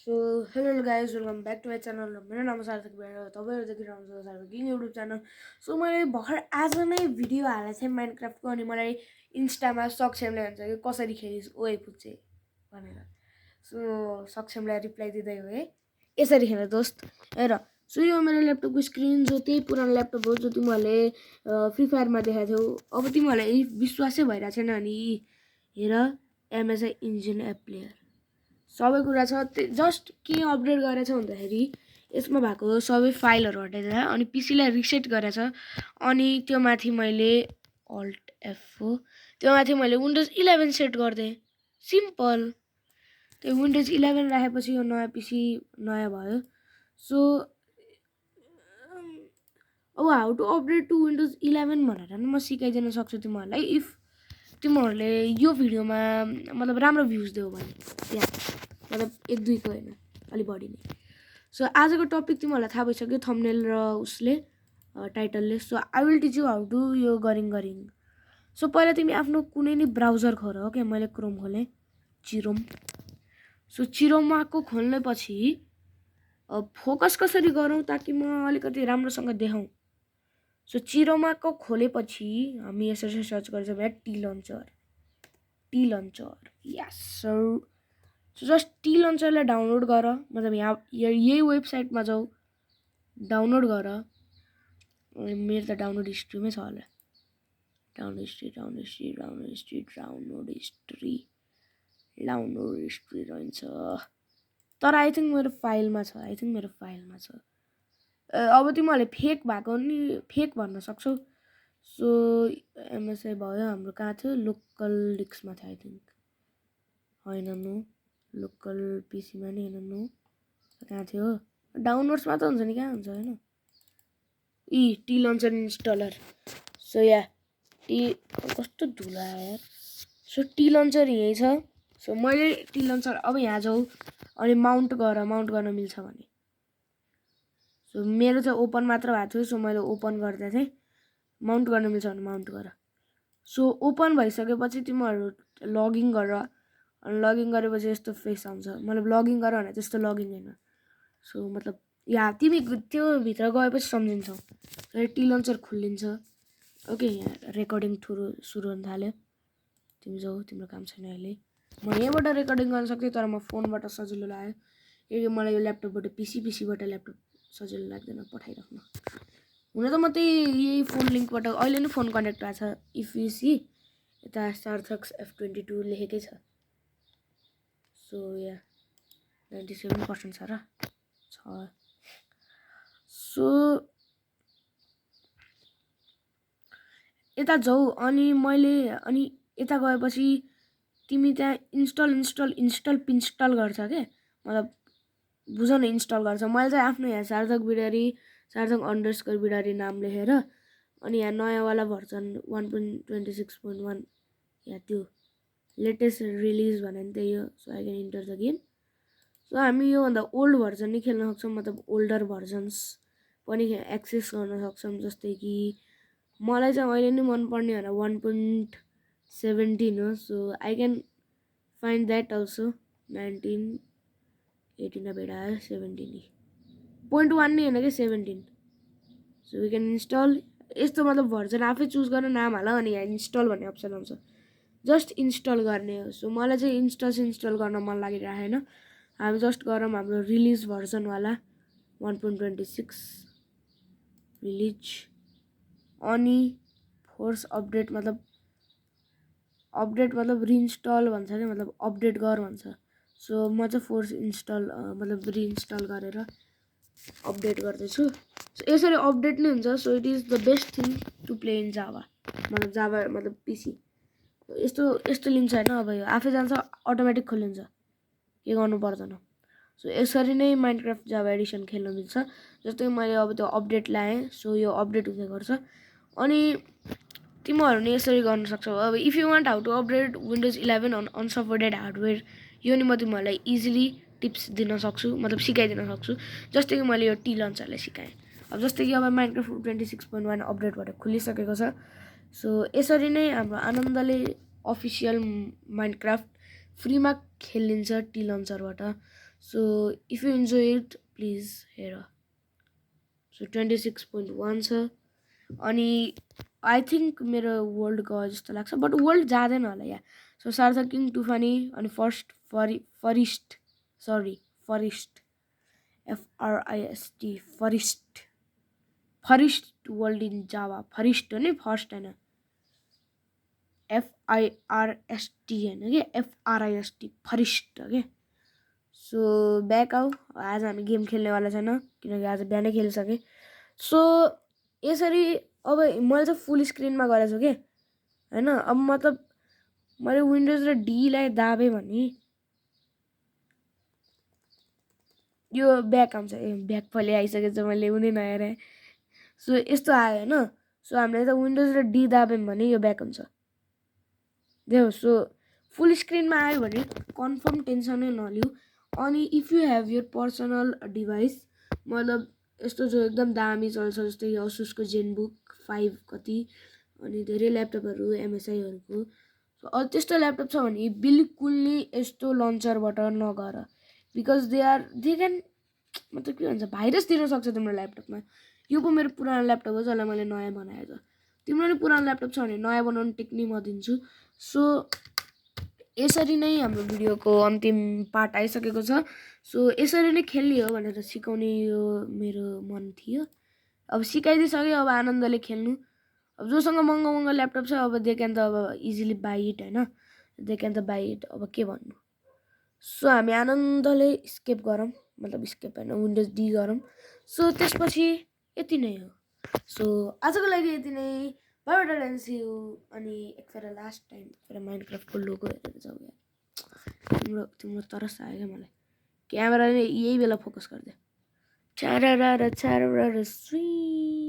So hello guys welcome back to my channel मेरो नाम सार्थक बेरा तपाईँहरू देखिरहनु छ सार्थक किङ युट्युब च्यानल। सो मैले भर्खर आज नै भिडियो हालेको थिएँ माइनक्राफ्टको, अनि मलाई इन्स्टामा सक्षमले भन्छ कि कसरी खेलिस् ओए पुग्छे भनेर। सो सक्षमलाई रिप्लाई दिँदै हो है, यसरी खेल दोस्त हेर। सो यो मेरो ल्यापटपको स्क्रिन जो त्यही पुरानो ल्यापटप हो जो तिमीहरूले फ्री फायरमा देखाएको थियौ। अब तिमीहरूलाई विश्वासै भइरहेको छैन अनि हेर एमएसआई इन्जिन एप प्लेयर सबै कुरा छ। जस्ट के अपडेट गरेछ भन्दाखेरि यसमा भएको सबै फाइलहरू हटाइदिएर अनि पीसीलाई रिसेट गरेछ। अनि त्यो माथि मैले अल्ट एफ हो, त्यो माथि मैले विन्डोज 11 सेट गरिदिएँ। सिम्पल, त्यो विन्डोज 11 राखेपछि यो नयाँ पीसी नयाँ भयो। सो अब how to update to Windows 11 भनेर म सिकाइदिन सक्छु तिमीहरूलाई, इफ तिमीहरूले यो भिडियोमा मतलब राम्रो भ्युज दियो भने। त्यहाँ मतलब 1-2 को होइन, अलिक बढी नै। सो आजको टपिक तिमीहरूलाई थाहा भइसक्यो थम्बनेल र उसले टाइटलले। So I will teach you how to यो गरिङ। सो पहिला तिमी आफ्नो कुनै नि ब्राउजर खोल। ओके, मैले क्रोम खोलेँ, चिरोम। सो चिरोमको खोल्नेपछि फोकस कसरी गरौँ ताकि म अलिकति राम्रोसँग देखाउँ। सो चिरोमाको खोलेपछि हामी यसरी सर्च गर्छौँ भने T launcher yes sir. So just T लन्चरलाई डाउनलोड गर, मतलब यहाँ यही वेबसाइटमा जाऊ, डाउनलोड गर। मेरो त डाउनलोड हिस्ट्रीमै छ होला, डाउनलोड हिस्ट्री रहन्छ, तर आई थिङ्क मेरो फाइलमा छ। अब तिमीहरूले फेक भएको नि फेक भन्न सक्छौ। सो एमएसआई भयो हाम्रो, कहाँ थियो, लोकल डिस्कमा थियो आई थिङ्क, होइन नो लोकल पीसीमा नि होइन, नो कहाँ थियो, डाउनलोड्समा त हुन्छ नि, कहाँ हुन्छ होइन, टी लन्चर इन्स्टलर। सो या टी कस्तो धुला यार। सो टी लन्चर यहीँ छ। सो मैले टी लन्चर अब यहाँ जाऊ अनि माउन्ट गर्न मिल्छ भने। सो मेरो चाहिँ ओपन मात्र भएको थियो, सो मैले ओपन गर्दै थिएँ। माउन्ट गर्न मिल्छ भने माउन्ट गर। सो ओपन भइसकेपछि तिमीहरू लगइन गर, अनि लगइन गरेपछि यस्तो फेस आउँछ, मतलब लगइन गर भने त्यस्तो लगइन होइन। सो मतलब यहाँ तिमी त्यो भित्र गएपछि सम्झिन्छौ। टी लन्चर खोलिन्छ। ओके, यहाँ रेकर्डिङ सुरु हुन थाल्यो, तिमी जाऊ, तिम्रो काम छैन अहिले। म यहीँबाट रेकर्डिङ गर्न सक्थेँ तर म फोनबाट सजिलो लाग्यो, किनकि मलाई यो ल्यापटपबाट पीसीबाट ल्यापटप सजिलो लाग्दैन पठाइराख्न। हुन त म त्यही यही फोन लिङ्कबाट अहिले नै फोन कनेक्ट भएको छ। इफ यु सी यता सार्थक F22 लेखेकै छ। सो या 97% छ र छ। सो यता जाऊ अनि अनि यता गएपछि तिमी त्यहाँ इन्स्टल गर्छ के, मतलब बुझ न, इन्स्टल गर्छ। मैले चाहिँ आफ्नो यहाँ सार्थक अन्डरस्कोर बिडारी नाम लेखेर अनि यहाँ नयाँवाला भर्जन 1.26.1 या त्यो लेटेस्ट रिलिज भने नि त्यही हो। So I can enter the game. So हामी योभन्दा ओल्ड भर्जन नै खेल्न सक्छौँ, मतलब ओल्डर भर्जन्स पनि एक्सेस गर्न सक्छौँ। जस्तै कि मलाई चाहिँ अहिले नै मनपर्ने भनेर 1.17 हो। So I can find that also 19 18 बेडा 17.1 नै होइन कि 17। So we can install. यस्तो मतलब भर्जन आफै चुज गर्न, नाम हाल, अनि यहाँ इन्स्टल भन्ने अप्सन आउँछ, जस्ट इन्स्टल गर्ने हो। सो मलाई चाहिँ इन्स्टल गर्न मन लागिरहेन, हामी जस्ट गरौँ हाम्रो रिलिज भर्जनवाला 1.26 रिलिज। अनि फोर्स अपडेट मतलब रिइन्स्टल भन्छ कि, मतलब अपडेट गर भन्छ। सो म चाहिँ फोर्स इन्स्टल मतलब रिइन्स्टल गरेर अपडेट गर्दैछु। सो यसरी अपडेट नै हुन्छ। So it is the best thing to play in Java, मतलब पिसी। यस्तो लिन्छ होइन, अब यो आफै जान्छ, अटोमेटिक खोलिन्छ, के गर्नु पर्दैन। सो यसरी नै माइनक्राफ्ट जावा एडिसन खेल्नु मिल्छ। जस्तै मैले अब त्यो अपडेट ल्याएँ, सो यो अपडेट हुँदै गर्छ। अनि तिमीहरू नि यसरी गर्न सक्छौ। अब if you want how to update Windows 11 on unsupported hardware, यो नि म तिमीहरूलाई इजिली टिप्स दिन सक्छु, मतलब सिकाइदिन सक्छु। जस्तै कि मैले यो टी लन्चरलाई सिकाएँ। अब जस्तै कि अब माइनक्राफ्ट 26.1 अपडेटबाट खुलिसकेको छ। सो यसरी नै हाम्रो आनन्दले अफिसियल माइनक्राफ्ट फ्रीमा खेलिन्छ टी लन्चरबाट। So if you enjoy it please हेर सो 26.1 छ अनि आई थिङ्क मेरो वर्ल्ड गयो जस्तो लाग्छ बट वर्ल्ड जाँदैन होला या सो सार्थक किङ टुफानी अनि forest FRIST forest world in Java forest हो नि फर्स्ट होइन FIRST होइन कि FRIST फरिस्ट हो कि सो ब्याक आऊ आज हामी गेम खेल्नेवाला छैन किनकि आज बिहानै खेलिसकेँ सो यसरी अब मैले चाहिँ फुल स्क्रिनमा गरेको छु कि होइन अब मतलब मैले विन्डोज र डीलाई दाबेँ भने यो ब्याक आउँछ ब्याक पहिले आइसकेछ मैले ल्याउनै नहेरेँ सो यस्तो आयो होइन सो हामीले त विन्डोज र डी दाब्यौँ भने यो ब्याक हुन्छ देऊ सो फुल स्क्रिनमा आयो भने कन्फर्म टेन्सनै नलिऊ अनि if you have your personal device मतलब यस्तो जो एकदम दामी चल्छ जस्तै असुसको जेनबुक 5 कति अनि धेरै ल्यापटपहरू MSIहरूको सो त्यस्तो ल्यापटप छ भने बिल्कुल नि यस्तो लन्चरबाट नगर बिकज दे क्यान मतलब के भन्छ भाइरस दिन सक्छ तिम्रो ल्यापटपमा यो पो मेरो पुरानो ल्यापटप हो जसलाई मैले नयाँ बनाएको छ तिम्रो नि पुरानो ल्यापटप छ भने नयाँ बनाउने टेक्निक म दिन्छु सो यसरी नै हाम्रो भिडियोको अन्तिम पार्ट आइसकेको छ सो यसरी नै खेल्ने हो भनेर सिकाउने यो मेरो मन थियो अब सिकाइदिइसक्यो अब आनन्दले खेल्नु अब जोसँग महँगो ल्यापटप छ अब दे क्यान त अब इजिली बाई इट होइन दे क्यान त बाई इट अब के भन्नु सो हामी आनन्दले स्केप गरौँ मतलब स्केप होइन विन्डोज डी गरौँ सो त्यसपछि यति नै हो सो आजको लागि यति नै बाई यु अनि एकखेर लास्ट टाइम फेरि माइनक्राफ्टको लोगो हेरेर जाऊ यार तिम्रो तरस आयो क्या मलाई क्यामेराले यही बेला फोकस गरिदियो चारा सुई